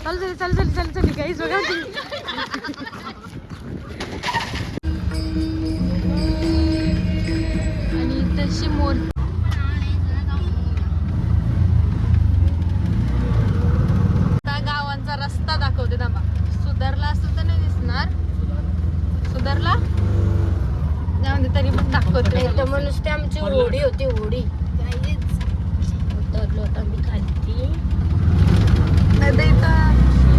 चालू काहीच बघा. आणि तशी मोर गावांचा रस्ता दाखवते दाबा. सुधारला असं तर नाही दिसणार. सुधारला त्यामध्ये तरी पण दाखवते. म्हणून ते आमची होडी होती. होडी उतरलो होतो आम्ही खाली. नाही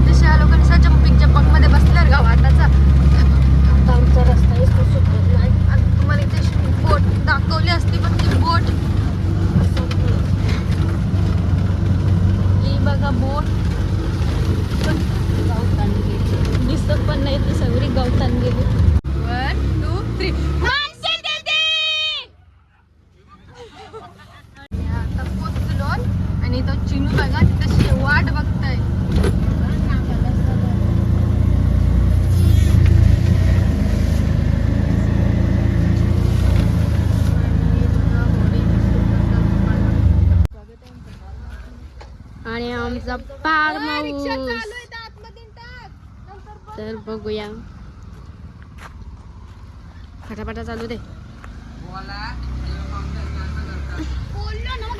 तशा लोकांनी जम्पिंगच्या पंग मध्ये बसल्यावर गावाताचा आता आमचा रस्ता सुटत नाही. आणि तुम्हाला इथे बोट दाखवली असती पण ती बोट ही बघा बोट गावतान गेली. दिसत पण नाही ती सगळी गवतान गेली. 1 2 3 आता पोचलो आणि तो चिनू बघा तशी वाट बघताय. आणि आमचा फार्म हाऊस तर बघूया. फटाफटा चालू दे.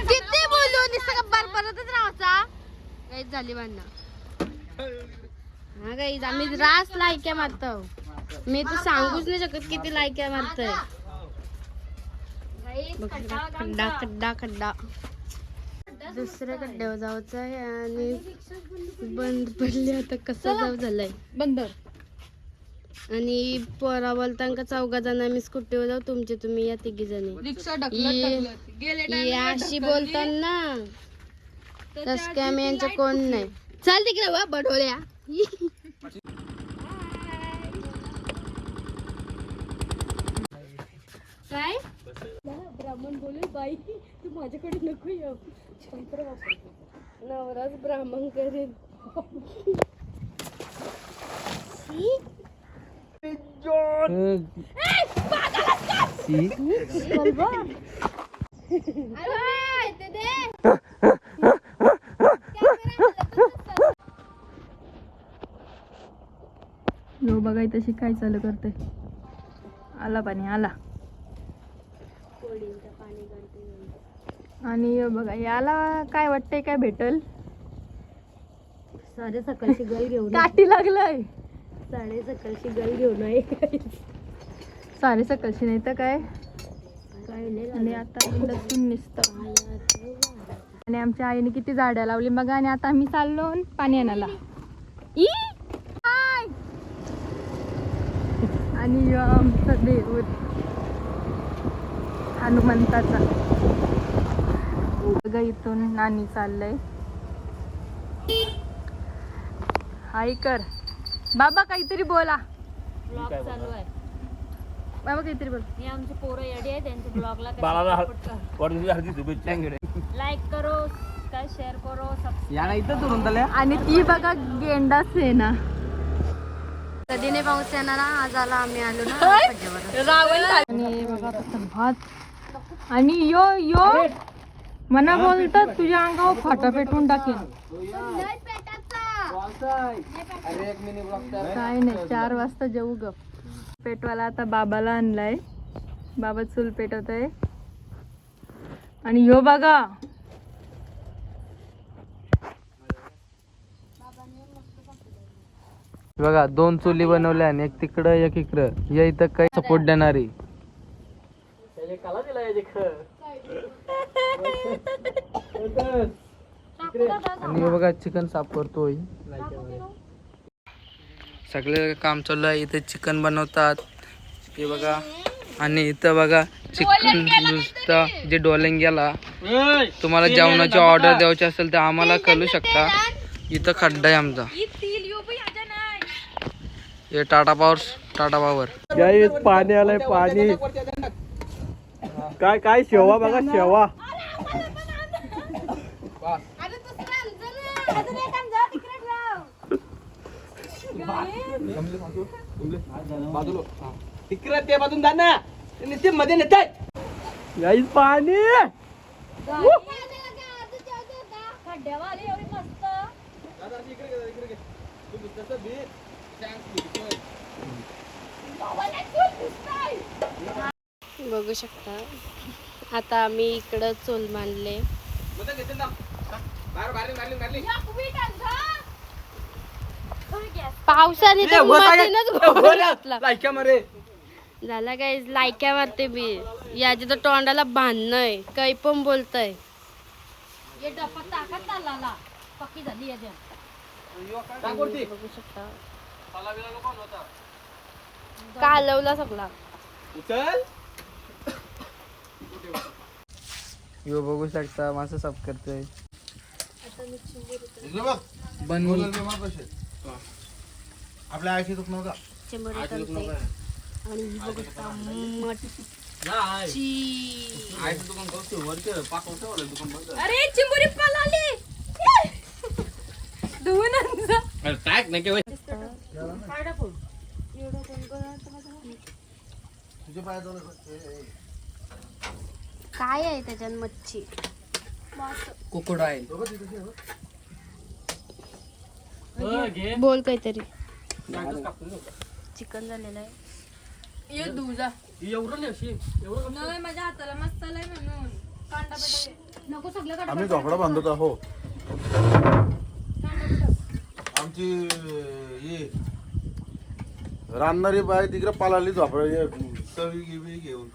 किती बोलू नुसतं परतच राहायचा. काहीच झाली भांडणं. हा गाईज आम्ही रास लायक्या मारतो. मी तर सांगूच नाही शकत किती लायक्या मारतोय. खड्डा खड्डा खड्डा. दुसऱ्या खड्ड्यावर जायचं आहे आणि बंद पडले. आता कसं जाऊ झालंय बंद. आणि पोरा बोलताना चौघा जण आम्ही स्कूटीवर जाऊ. तुमचे तुम्ही या तिघी जणी. रिक्षा अशी बोलताना तस काय मी यांचं कोण नाही. चाल तिकडे वा बडोल्या. काय ब्राह्मण बोलू बाई तू माझ्याकडे नको येऊ. नवराच ब्राह्मण करेन. यो बघा तशी काय चालू करते. आला पाणी आला. आणि यो बघा याला काय वाटतंय काय भेटल. साडे सकाळची गल घेऊन काठी लागलंय. साडे सकाळची गल घेऊन आहे. सारे सकाळची नाही तर काय. काय नाही. आणि आता लसूण निसतं. आणि आमच्या आईने किती झाडं लावली बघा. आणि आता आम्ही चाललो पाणी आणायला. आणि आमचा देव हनुमंताचा बघा. इथून नानी चाललंय. हाय कर बाबा काहीतरी बोला. ब्लॉग चालू आहे. बाबा काहीतरी बोल. हे आमचे पोरं येडे आहे. त्यांच्या ब्लॉगला शुभेच्छा. लाईक करो काय शेअर करो आणि ती बघा गेंडाच आहे ना. कधी नाही पाऊस येणार. आज आला आम्ही आलो ना. आणि बघा कसं भात. आणि यो यो मना बोलतात तुझ्या अंगावर फाटा पेटून टाकेल. काय नाही 4 वाजता जेऊ ग. पेटवाला आता बाबाला आणलाय. बाबा चूल पेटवत आहे. आणि यो बघा बघा 2 चुली बनवल्या आणि एक तिकडं एक इकडं. या इथं काही सपोर्ट देणारी. आणि हे बघा चिकन साफ करतोय. सगळे काम चालू आहे. इथे चिकन बनवतात हे बघा. आणि इथं बघा चिकन नुसतं जे डोलेंग गेला. तुम्हाला जेवणाची ऑर्डर द्यायची असेल तर आम्हाला कळू शकता. इथं खड्डा आहे आमचा. हे टाटा पावर पाणी आलंय. पाणी काय काय शेवा बघा शेवा. तिकडे ते बाजून जा ना. निश्चित मध्ये नेतात पाणी. बघू शकता आता आम्ही इकडं चोल मांडले. पावसाने तर मधीनच घोळ घातला. झाला काय लायक्या मारते मी याच्या तर तोंडाला बांधणंय काही पण बोलतय. बघू शकता कालवला सगळा. यो बघू शकता मासा साफ करतोय. बनवून आपल्या आईशी दुख नव्हता. चिंबोरी तळते आणि ही बघू शकता मच्छी. अरे चिंबोरी पळाली. धुवून आण जा. तुझे पाय दोन काय आहे त्याच्यात मच्छी. कुकुड आहे. बोल काहीतरी. चिकन झालेलं आहे. ये धुव जा. नाही माझ्या हाताला मस्त आलाय म्हणून. कांदा बटाटे. नको सगळं काढ. आम्ही झोपडा बांधत आहो. आमची ही रानणारी बाय तिकडे पालाली झोपडा तवी गिवी घेऊन.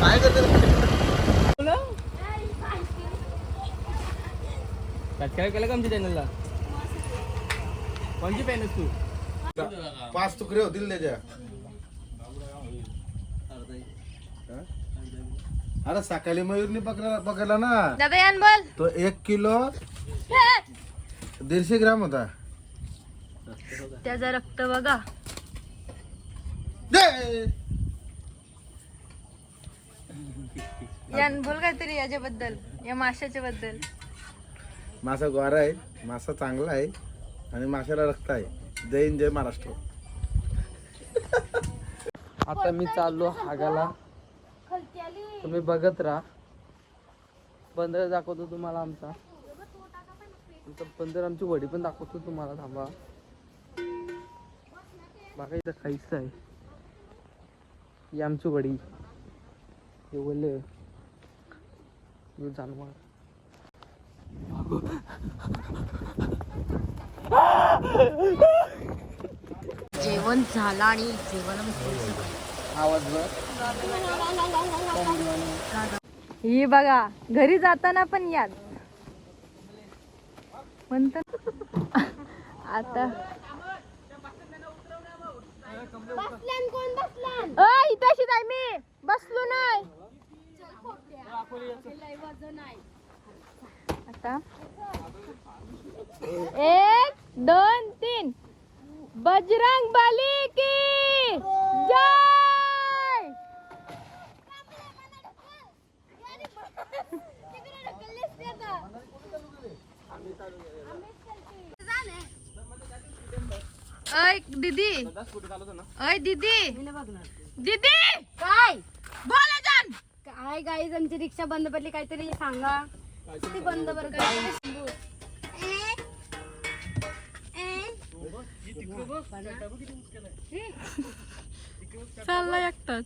काय करते काय केलं का आमच्या चॅनलला? कोणची पॅन आहेस तू? 5 तुकडे होतील त्याच्या. अरे सकाळी मयूरनी पकडला ना दादा यान बोल. तो 1 किलो 150 ग्राम होता. त्याचं रक्त बघा. दे! यान बोल काहीतरी याच्याबद्दल, या माशाच्या बद्दल. मासा गोरा आहे, मासा चांगला आहे आणि माशाला रक्त आहे. जय हिंद, जय महाराष्ट्र. आता मी चाललो हागाला. तुम्ही बघत राहा. बंदर दाखवतो तुम्हाला आमचा. बंदर आमची वडी पण दाखवतो तुम्हाला. थांबा बघा इथं खायचं आहे. ही आमची वडी. हे बोलले जानवर. जेवण झालं आणि जेवण आवाज ही बघा घरी जाताना पण याद म्हणत. आता इथेशीच आहे मी. बसलो नाही. आता 1 2 3 बजरंग बली की जय. अय दीदी, अय दीदी, दीदी काय बोला जान. काय गाईज आमची रिक्षा बंद पडली. काहीतरी सांगा. किती बंद बरं चालला एकटाच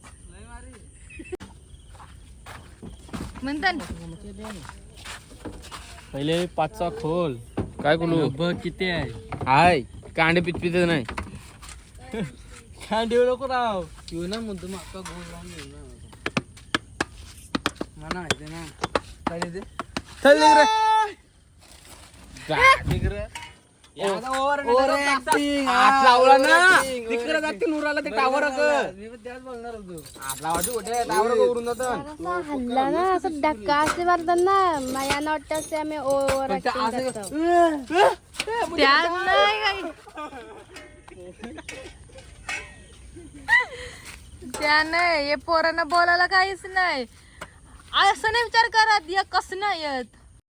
म्हणता. पहिले 5चा खोल. काय बोलू बघ किती आहे. हाय कांडे पिचपिच नाही. कांडे नको राव. येऊ ना म्हणतो माका गोल लावून येऊ ना म्हणा आहे ना. काय ते चल निघ हात लावला ना तिकडे जाते नुराला ते टावर बोलणार होतो. हात लावायचं कुठे टावर उडून जातं. हल्ला ना असं धक्का असते मारताना माया वाटतं असते आम्ही ओव्हर त्या नाही. हे पोरांना बोलायला काहीच नाही. असं नाही विचार करत या कसं नाही येत.